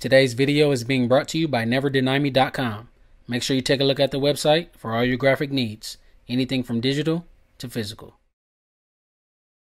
Today's video is being brought to you by NeverDenyMe.com. Make sure you take a look at the website for all your graphic needs, anything from digital to physical.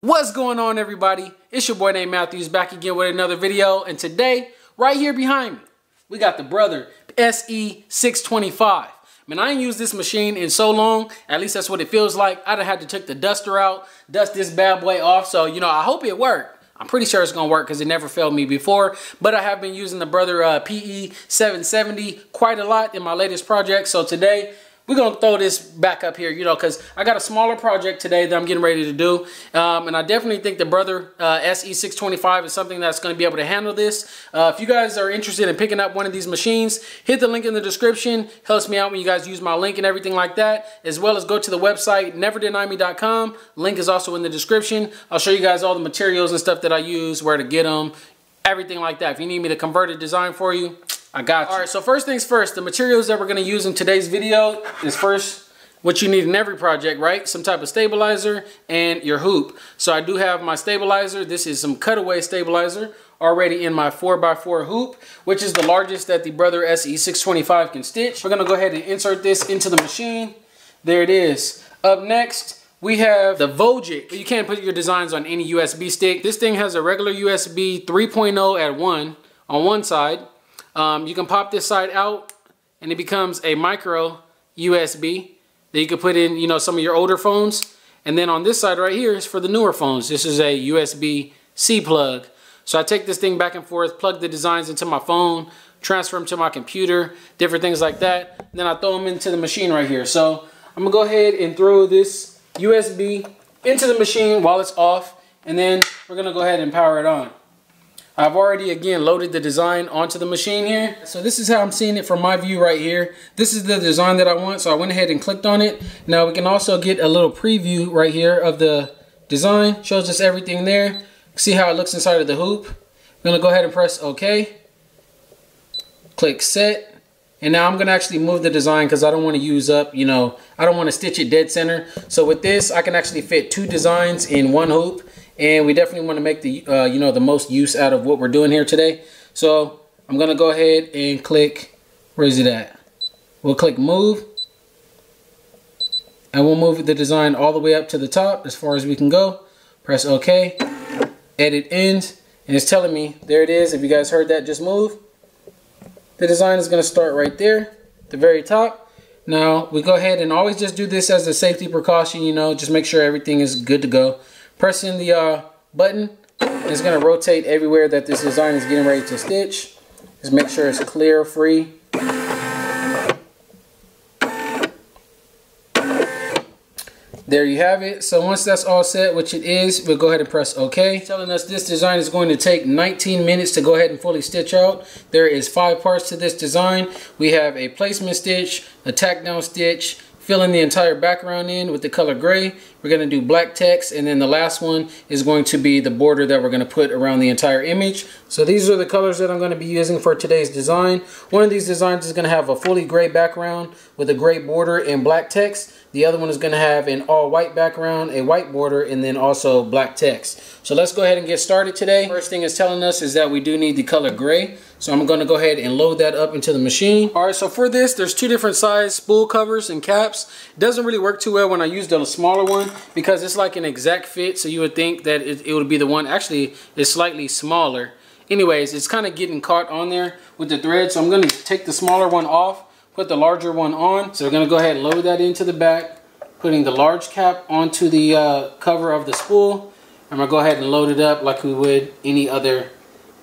What's going on, everybody? It's your boy named Matthews back again with another video, and today, right here behind me, we got the brother SE625. Man, I ain't used this machine in so long, at least that's what it feels like. I'd have had to take the duster out, dust this bad boy off, so I hope it worked. I'm pretty sure it's gonna work because it never failed me before, but I have been using the brother PE770 quite a lot in my latest project. So today we're gonna throw this back up here, because I got a smaller project today that I'm getting ready to do, and I definitely think the brother SE625 is something that's gonna be able to handle this. If you guys are interested in picking up one of these machines, hit the link in the description. Helps me out when you guys use my link and everything like that, as well as go to the website NeverDenyMe.com. Link is also in the description. I'll show you guys all the materials and stuff that I use, where to get them, everything like that. If you need me to convert a design for you, I got you. All right, so first things first, the materials that we're gonna use in today's video is first what you need in every project, right? Some type of stabilizer and your hoop. So I do have my stabilizer. This is some cutaway stabilizer already in my 4x4 hoop, which is the largest that the brother SE625 can stitch. We're gonna go ahead and insert this into the machine. There it is. Up next, we have the Vogic. You can't put your designs on any USB stick. This thing has a regular USB 3.0 at on one side. You can pop this side out and it becomes a micro USB that you can put in, some of your older phones. And then on this side right here is for the newer phones. This is a USB-C plug. So I take this thing back and forth, plug the designs into my phone, transfer them to my computer, different things like that. And then I throw them into the machine right here. So I'm gonna go ahead and throw this USB into the machine while it's off, and then we're gonna go ahead and power it on. I've already, again, loaded the design onto the machine here. So this is how I'm seeing it from my view right here. This is the design that I want, so I went ahead and clicked on it. Now we can also get a little preview right here of the design. Shows us everything there. See how it looks inside of the hoop. I'm gonna go ahead and press OK. Click set. And now I'm gonna actually move the design because I don't want to use up, I don't want to stitch it dead center. So with this, I can actually fit two designs in one hoop. And we definitely want to make the the most use out of what we're doing here today. So I'm gonna go ahead and click, where is it at? We'll click move, and we'll move the design all the way up to the top as far as we can go. Press OK, edit ends, and it's telling me, there it is. If you guys heard that, just move. The design is gonna start right there, the very top. Now we go ahead and always just do this as a safety precaution, just make sure everything is good to go. Pressing the button, it's going to rotate everywhere that this design is getting ready to stitch. Just make sure it's clear, free. There you have it. So once that's all set, which it is, we'll go ahead and press OK. It's telling us this design is going to take 19 minutes to go ahead and fully stitch out. There is 5 parts to this design. We have a placement stitch, a tack down stitch, filling the entire background in with the color gray. We're going to do black text, and then the last one is going to be the border that we're going to put around the entire image. So these are the colors that I'm going to be using for today's design. One of these designs is going to have a fully gray background with a gray border and black text. The other one is going to have an all white background, a white border, and then also black text. So let's go ahead and get started today. First thing it's telling us is that we do need the color gray. So I'm going to go ahead and load that up into the machine. All right, so for this, there's 2 different size spool covers and caps. It doesn't really work too well when I use the smaller one because it's like an exact fit. So you would think that it would be the one. Actually, it's slightly smaller. Anyways, it's kind of getting caught on there with the thread. So I'm going to take the smaller one off, put the larger one on. So we're going to go ahead and load that into the back, putting the large cap onto the cover of the spool. I'm going to go ahead and load it up like we would any other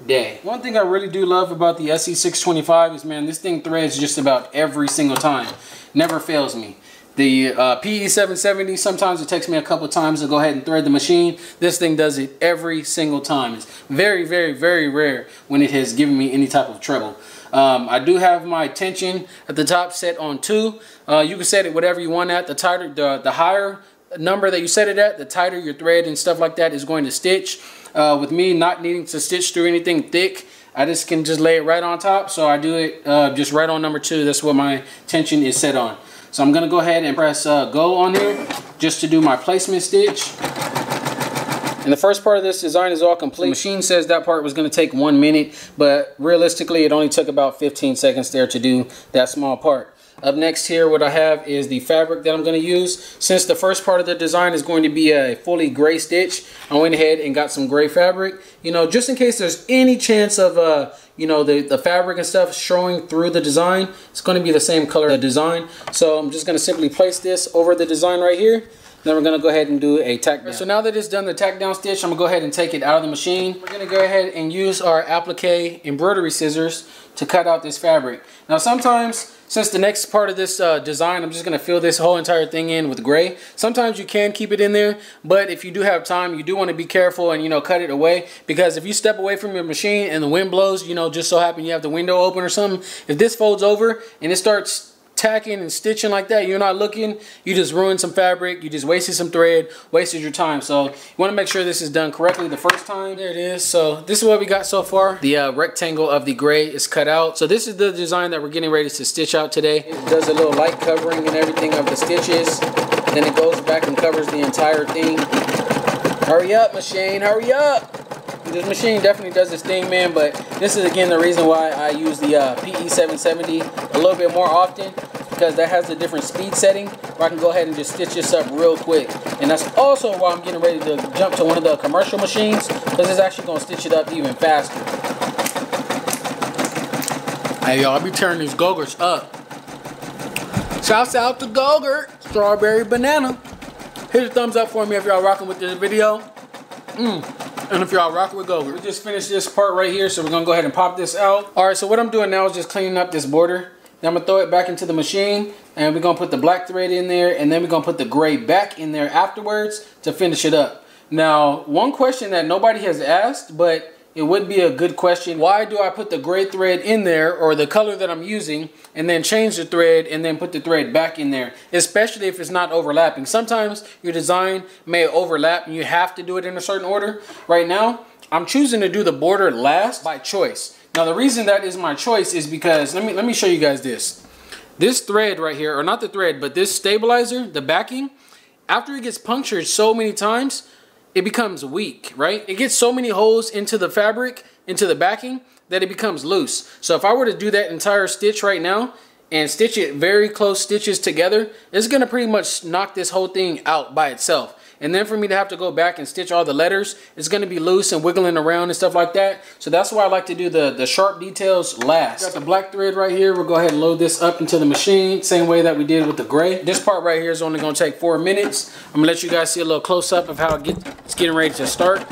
day. One thing I really do love about the SE625 is, man, this thing threads just about every single time. Never fails me. The PE770, sometimes it takes me a couple times to go ahead and thread the machine. This thing does it every single time. It's very, very, very rare when it has given me any type of trouble. I do have my tension at the top set on 2. You can set it whatever you want at. The tighter, the higher number that you set it at, the tighter your thread and stuff like that is going to stitch. With me not needing to stitch through anything thick, I just can lay it right on top. So I do it just right on number 2. That's what my tension is set on. So I'm going to go ahead and press go on here just to do my placement stitch. And the first part of this design is all complete. The machine says that part was going to take 1 minute, but realistically it only took about 15 seconds there to do that small part. Up next here, what I have is the fabric that I'm going to use. Since the first part of the design is going to be a fully gray stitch, I went ahead and got some gray fabric. You know, just in case there's any chance of, you know, the fabric and stuff showing through the design, it's going to be the same color of the design. So I'm just going to simply place this over the design right here. Then we're going to go ahead and do a tack down. So now that it's done the tack down stitch, I'm going to go ahead and take it out of the machine. We're going to go ahead and use our applique embroidery scissors to cut out this fabric. Now sometimes, since the next part of this design, I'm just going to fill this whole entire thing in with gray. Sometimes you can keep it in there, but if you do have time, you do want to be careful and, you know, cut it away. Because if you step away from your machine and the wind blows, you know, just so happen you have the window open or something, if this folds over and it starts tacking and stitching like that, you're not looking, you just ruined some fabric, you just wasted some thread, wasted your time. So you want to make sure this is done correctly the first time. There it is. So this is what we got so far. The rectangle of the gray is cut out. So this is the design that we're getting ready to stitch out today. It does a little light covering and everything of the stitches. Then it goes back and covers the entire thing. Hurry up, machine, hurry up. This machine definitely does its thing, man, but this is again the reason why I use the PE770 a little bit more often, because that has a different speed setting where I can go ahead and just stitch this up real quick. And that's also why I'm getting ready to jump to one of the commercial machines, because it's actually going to stitch it up even faster. Hey y'all, I be turning these GoGurts up. Shouts out to GoGurt, strawberry banana. Hit a thumbs up for me if y'all rocking with this video. And if y'all rock with GoGurt. We just finished this part right here, so we're gonna go ahead and pop this out. All right, so what I'm doing now is just cleaning up this border. Then I'm gonna throw it back into the machine, and we're gonna put the black thread in there, and then we're gonna put the gray back in there afterwards to finish it up. Now, one question that nobody has asked, but it would be a good question: why do I put the gray thread in there, or the color that I'm using, and then change the thread and then put the thread back in there, especially if it's not overlapping? Sometimes your design may overlap and you have to do it in a certain order. Right now, I'm choosing to do the border last by choice. Now the reason that is my choice is because, let me show you guys this. This thread right here, or not the thread, but this stabilizer, the backing, after it gets punctured so many times, it becomes weak, right? It gets so many holes into the fabric, into the backing, that it becomes loose. So if I were to do that entire stitch right now and stitch it very close stitches together, it's gonna pretty much knock this whole thing out by itself. And then for me to have to go back and stitch all the letters, it's gonna be loose and wiggling around and stuff like that. So that's why I like to do the sharp details last. Got the black thread right here. We'll go ahead and load this up into the machine, same way that we did with the gray. This part right here is only gonna take 4 minutes. I'm gonna let you guys see a little close up of how it's getting ready to start.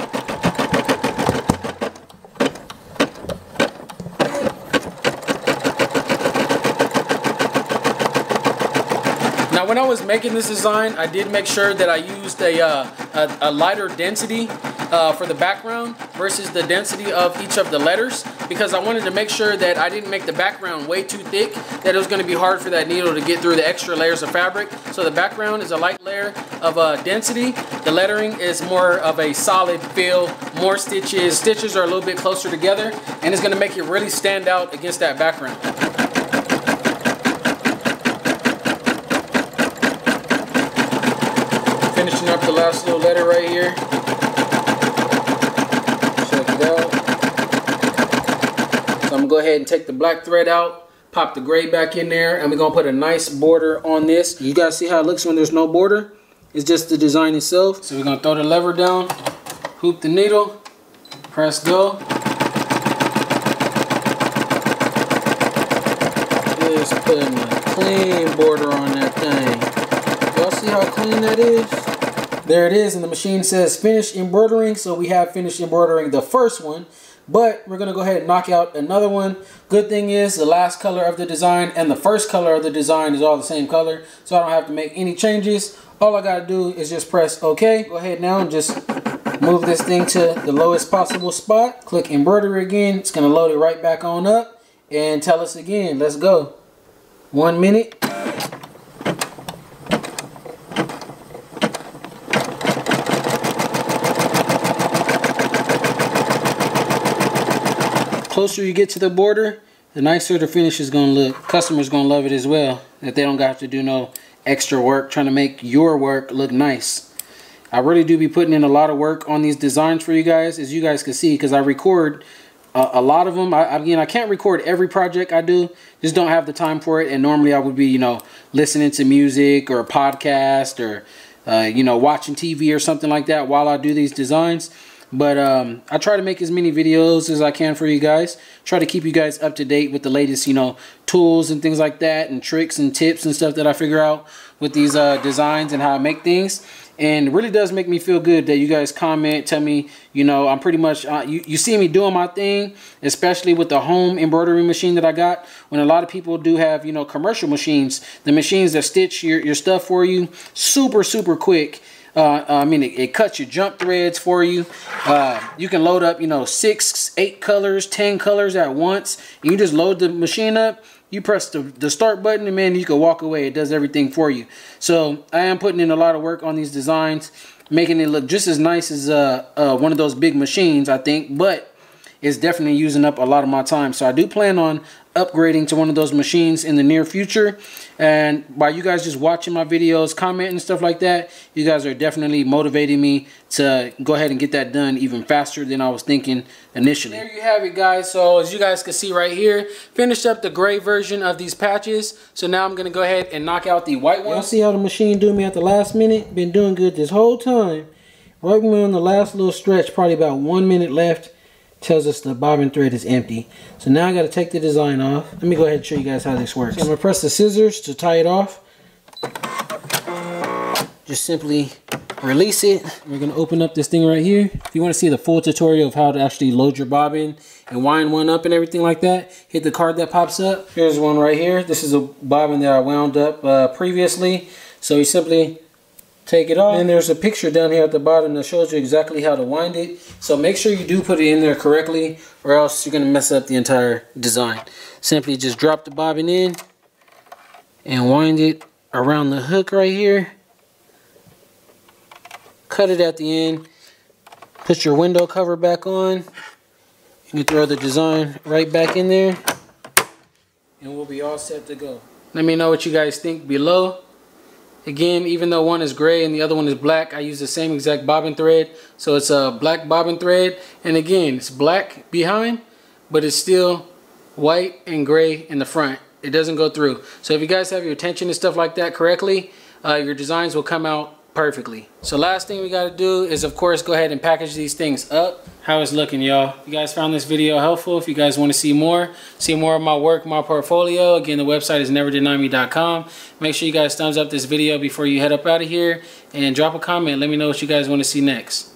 Now when I was making this design, I did make sure that I used a lighter density for the background versus the density of each of the letters, because I wanted to make sure that I didn't make the background way too thick, that it was going to be hard for that needle to get through the extra layers of fabric. So the background is a light layer of density. The lettering is more of a solid feel, more stitches. Stitches are a little bit closer together, and it's going to make it really stand out against that background. Finishing up the last little letter right here. Check it out. So I'm gonna go ahead and take the black thread out, pop the gray back in there, and we're gonna put a nice border on this. You guys see how it looks when there's no border? It's just the design itself. So we're gonna throw the lever down, hoop the needle, press go. Just putting a clean border on that thing. Y'all see how clean that is? There it is, and the machine says finish embroidering, so we have finished embroidering the first one, but we're gonna go ahead and knock out another one. Good thing is the last color of the design and the first color of the design is all the same color, so I don't have to make any changes. All I gotta do is just press OK. Go ahead now and just move this thing to the lowest possible spot. Click embroidery again. It's gonna load it right back on up and tell us again. Let's go. 1 minute. Closer you get to the border, the nicer the finish is gonna look. Customers gonna love it as well, that they don't have to do no extra work trying to make your work look nice. I really do be putting in a lot of work on these designs for you guys, as you guys can see, because I record a lot of them. Again, I can't record every project I do, just don't have the time for it. And normally I would be, you know, listening to music or a podcast or, you know, watching TV or something like that while I do these designs. But I try to make as many videos as I can for you guys. Try to keep you guys up to date with the latest, you know, tools and things like that, and tricks and tips and stuff that I figure out with these designs and how I make things. And it really does make me feel good that you guys comment, tell me, you know, I'm pretty much, you see me doing my thing, especially with the home embroidery machine that I got. When a lot of people do have, you know, commercial machines, the machines that stitch your stuff for you super, super quick. I mean, it cuts your jump threads for you. You can load up, you know, 6, 8 colors, 10 colors at once. You just load the machine up. You press the start button, and man, you can walk away. It does everything for you. So I am putting in a lot of work on these designs, making it look just as nice as one of those big machines, I think. But it's definitely using up a lot of my time. So I do plan on upgrading to one of those machines in the near future. And by you guys just watching my videos, commenting and stuff like that, you guys are definitely motivating me to go ahead and get that done even faster than I was thinking initially. There you have it, guys. So as you guys can see right here, finished up the gray version of these patches. So now I'm gonna go ahead and knock out the white one. Y'all see how the machine do me at the last minute? Been doing good this whole time. Right when we're on the last little stretch, probably about 1 minute left, tells us the bobbin thread is empty. So now I got to take the design off. Let me go ahead and show you guys how this works. So I'm going to press the scissors to tie it off. Just simply release it. We're going to open up this thing right here. If you want to see the full tutorial of how to actually load your bobbin and wind one up and everything like that, hit the card that pops up. Here's one right here. This is a bobbin that I wound up previously. So you simply take it off, and there's a picture down here at the bottom that shows you exactly how to wind it. So make sure you do put it in there correctly, or else you're going to mess up the entire design. Simply just drop the bobbin in and wind it around the hook right here. Cut it at the end. Put your window cover back on. You can throw the design right back in there, and we'll be all set to go. Let me know what you guys think below. Again, even though one is gray and the other one is black, I use the same exact bobbin thread. So it's a black bobbin thread. And again, it's black behind, but it's still white and gray in the front. It doesn't go through. So if you guys have your tension and stuff like that correctly, your designs will come out perfectly. So last thing we got to do is, of course, go ahead and package these things up. How it's looking, y'all. If you guys found this video helpful, if you guys want to see more of my work, my portfolio, again, the website is neverdenieme.com. Make sure you guys thumbs up this video before you head up out of here, and drop a comment. Let me know what you guys want to see next.